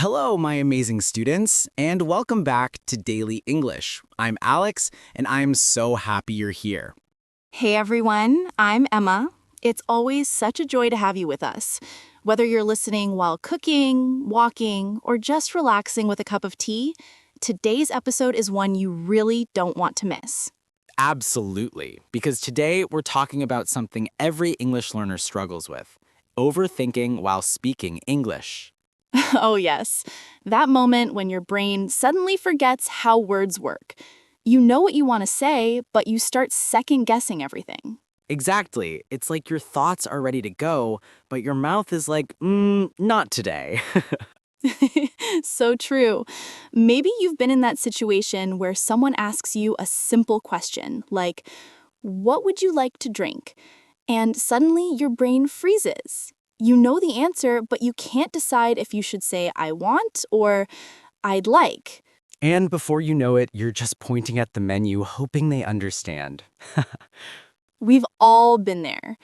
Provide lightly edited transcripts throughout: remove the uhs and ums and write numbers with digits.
Hello, my amazing students, and welcome back to Daily English. I'm Alex, and I'm so happy you're here. Hey everyone, I'm Emma. It's always such a joy to have you with us. Whether you're listening while cooking, walking, or just relaxing with a cup of tea, today's episode is one you really don't want to miss. Absolutely, because today we're talking about something every English learner struggles with: overthinking while speaking English. Oh yes, that moment when your brain suddenly forgets how words work. You know what you want to say, but you start second-guessing everything. Exactly. It's like your thoughts are ready to go, but your mouth is like, not today. So true. Maybe you've been in that situation where someone asks you a simple question, like, "What would you like to drink?" And suddenly your brain freezes. You know the answer, but you can't decide if you should say, "I want" or "I'd like." And before you know it, you're just pointing at the menu, hoping they understand. We've all been there.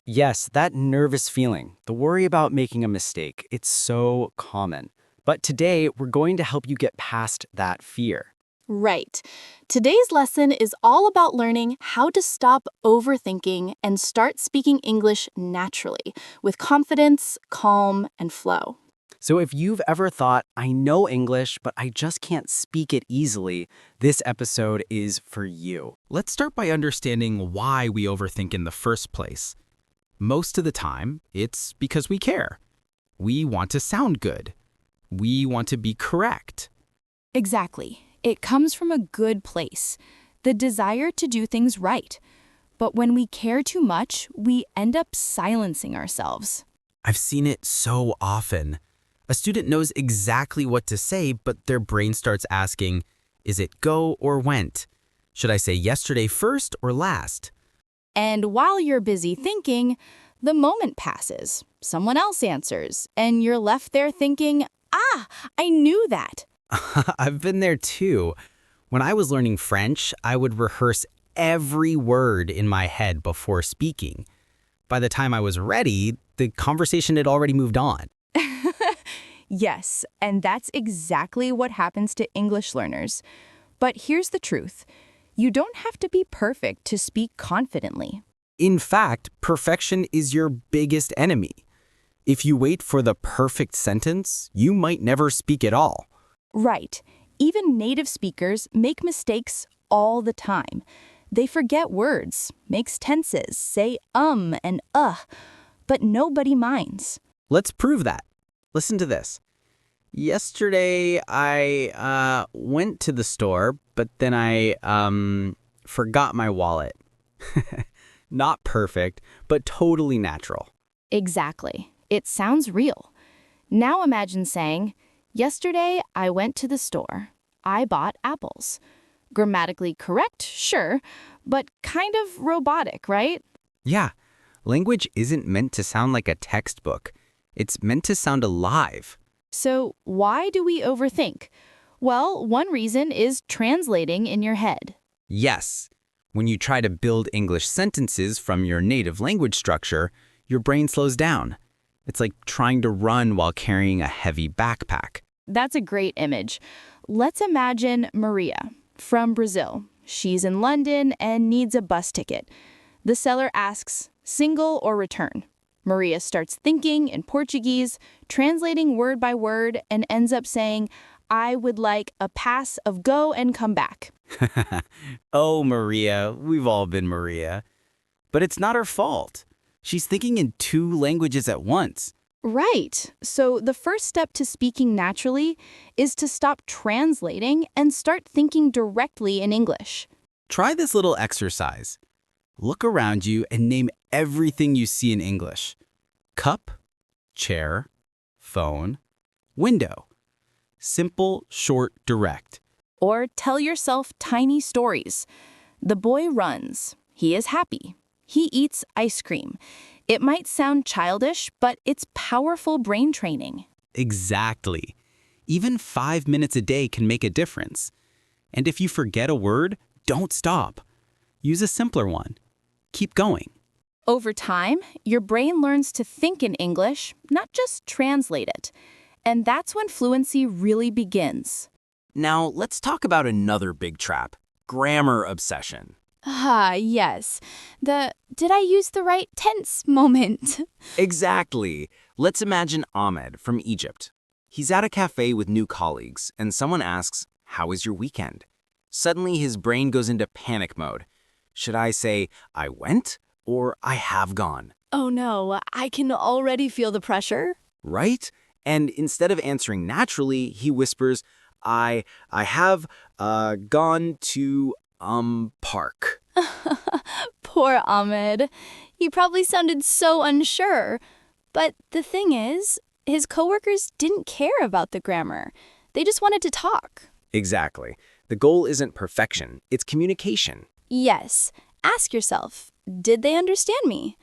Yes, that nervous feeling, the worry about making a mistake, it's so common. But today, we're going to help you get past that fear. Right. Today's lesson is all about learning how to stop overthinking and start speaking English naturally, with confidence, calm, and flow. So if you've ever thought, I know English, but I just can't speak it easily, this episode is for you. Let's start by understanding why we overthink in the first place. Most of the time, it's because we care. We want to sound good. We want to be correct. Exactly. It comes from a good place, the desire to do things right. But when we care too much, we end up silencing ourselves. I've seen it so often. A student knows exactly what to say, but their brain starts asking, is it go or went? Should I say yesterday first or last? And while you're busy thinking, the moment passes, someone else answers, and you're left there thinking, I knew that. I've been there too. When I was learning French, I would rehearse every word in my head before speaking. By the time I was ready, the conversation had already moved on. Yes, and that's exactly what happens to English learners. But here's the truth. You don't have to be perfect to speak confidently. In fact, perfection is your biggest enemy. If you wait for the perfect sentence, you might never speak at all. Right. Even native speakers make mistakes all the time. They forget words, makes tenses, say and but nobody minds. Let's prove that. Listen to this. Yesterday, I went to the store, but then I forgot my wallet. Not perfect, but totally natural. Exactly. It sounds real. Now imagine saying, yesterday I went to the store. I bought apples. Grammatically correct, sure, but kind of robotic, right? Yeah, language isn't meant to sound like a textbook. It's meant to sound alive. So why do we overthink? Well, one reason is translating in your head. Yes, when you try to build English sentences from your native language structure, your brain slows down. It's like trying to run while carrying a heavy backpack. That's a great image. Let's imagine Maria from Brazil. She's in London and needs a bus ticket. The seller asks, single or return? Maria starts thinking in Portuguese, translating word by word, and ends up saying, I would like a pass of go and come back. Oh, Maria, we've all been Maria. But it's not her fault. She's thinking in two languages at once. Right. So the first step to speaking naturally is to stop translating and start thinking directly in English. Try this little exercise. Look around you and name everything you see in English. Cup, chair, phone, window. Simple, short, direct. Or tell yourself tiny stories. The boy runs. He is happy. He eats ice cream. It might sound childish, but it's powerful brain training. Exactly. Even 5 minutes a day can make a difference. And if you forget a word, don't stop. Use a simpler one. Keep going. Over time, your brain learns to think in English, not just translate it. And that's when fluency really begins. Now, let's talk about another big trap, grammar obsession. Ah, yes. The did I use the right tense moment? Exactly. Let's imagine Ahmed from Egypt. He's at a cafe with new colleagues, and someone asks, "How was your weekend?" Suddenly, his brain goes into panic mode. Should I say, "I went," or "I have gone"? Oh no, I can already feel the pressure. Right? And instead of answering naturally, he whispers, I have gone to park. Poor Ahmed. He probably sounded so unsure. But the thing is, his coworkers didn't care about the grammar. They just wanted to talk. Exactly. The goal isn't perfection, it's communication. Yes. Ask yourself, did they understand me?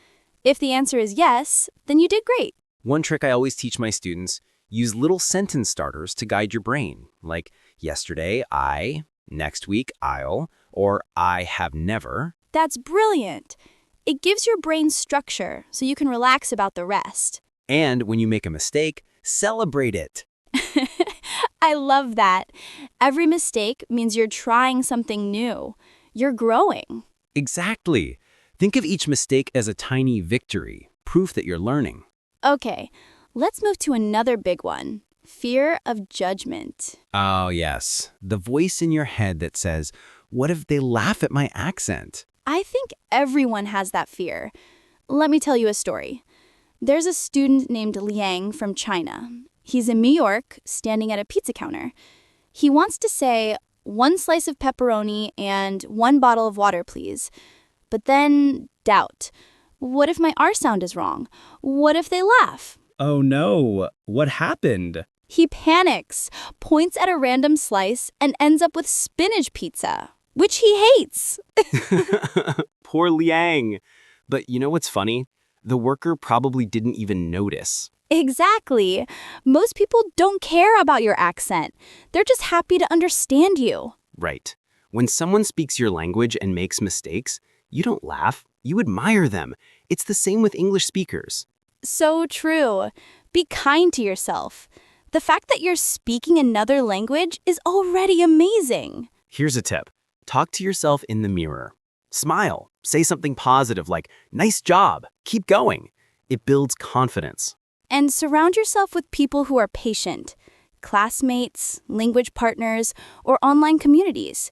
If the answer is yes, then you did great. One trick I always teach my students, use little sentence starters to guide your brain, like yesterday I, next week I'll, or I have never. That's brilliant. It gives your brain structure so you can relax about the rest. And when you make a mistake, celebrate it. I love that. Every mistake means you're trying something new. You're growing. Exactly. Think of each mistake as a tiny victory, proof that you're learning. Okay, let's move to another big one. Fear of judgment. Oh, yes. The voice in your head that says, what if they laugh at my accent? I think everyone has that fear. Let me tell you a story. There's a student named Liang from China. He's in New York, standing at a pizza counter. He wants to say, 1 slice of pepperoni and 1 bottle of water, please. But then, doubt. What if my R sound is wrong? What if they laugh? Oh no, what happened? He panics, points at a random slice, and ends up with spinach pizza, which he hates. Poor Liang. But you know what's funny? The worker probably didn't even notice. Exactly. Most people don't care about your accent. They're just happy to understand you. Right. When someone speaks your language and makes mistakes, you don't laugh, you admire them. It's the same with English speakers. So true. Be kind to yourself. The fact that you're speaking another language is already amazing. Here's a tip. Talk to yourself in the mirror. Smile. Say something positive like, nice job. Keep going. It builds confidence. And surround yourself with people who are patient. Classmates, language partners, or online communities.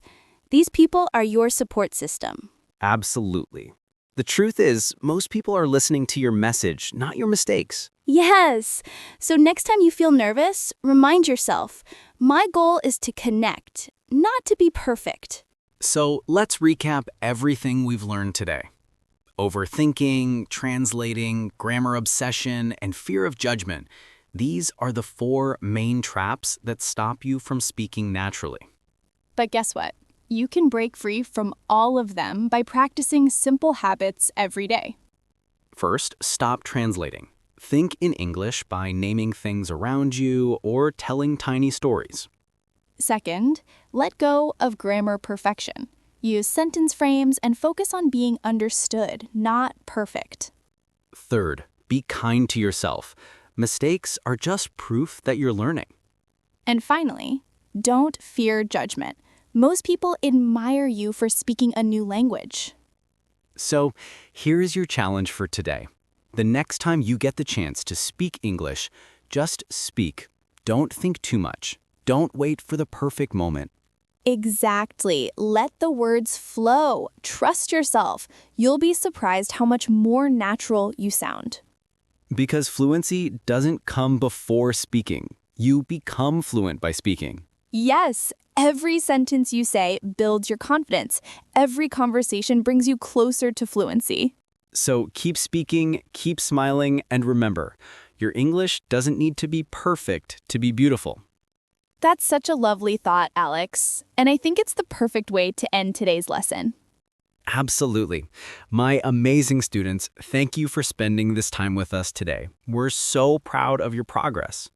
These people are your support system. Absolutely. The truth is, most people are listening to your message, not your mistakes. Yes. So next time you feel nervous, remind yourself, my goal is to connect, not to be perfect. So let's recap everything we've learned today. Overthinking, translating, grammar obsession, and fear of judgment. These are the 4 main traps that stop you from speaking naturally. But guess what? You can break free from all of them by practicing simple habits every day. First, stop translating. Think in English by naming things around you or telling tiny stories. Second, let go of grammar perfection. Use sentence frames and focus on being understood, not perfect. Third, be kind to yourself. Mistakes are just proof that you're learning. And finally, don't fear judgment. Most people admire you for speaking a new language. So, here's your challenge for today. The next time you get the chance to speak English, just speak. Don't think too much. Don't wait for the perfect moment. Exactly. Let the words flow. Trust yourself. You'll be surprised how much more natural you sound. Because fluency doesn't come before speaking. You become fluent by speaking. Yes, every sentence you say builds your confidence. Every conversation brings you closer to fluency. So keep speaking, keep smiling, and remember, your English doesn't need to be perfect to be beautiful. That's such a lovely thought, Alex. And I think it's the perfect way to end today's lesson. Absolutely. My amazing students, thank you for spending this time with us today. We're so proud of your progress.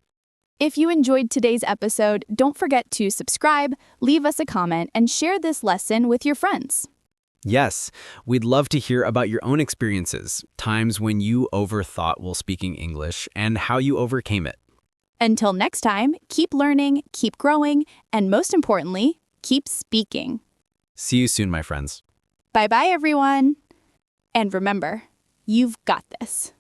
If you enjoyed today's episode, don't forget to subscribe, leave us a comment, and share this lesson with your friends. Yes, we'd love to hear about your own experiences, times when you overthought while speaking English, and how you overcame it. Until next time, keep learning, keep growing, and most importantly, keep speaking. See you soon, my friends. Bye-bye, everyone. And remember, you've got this.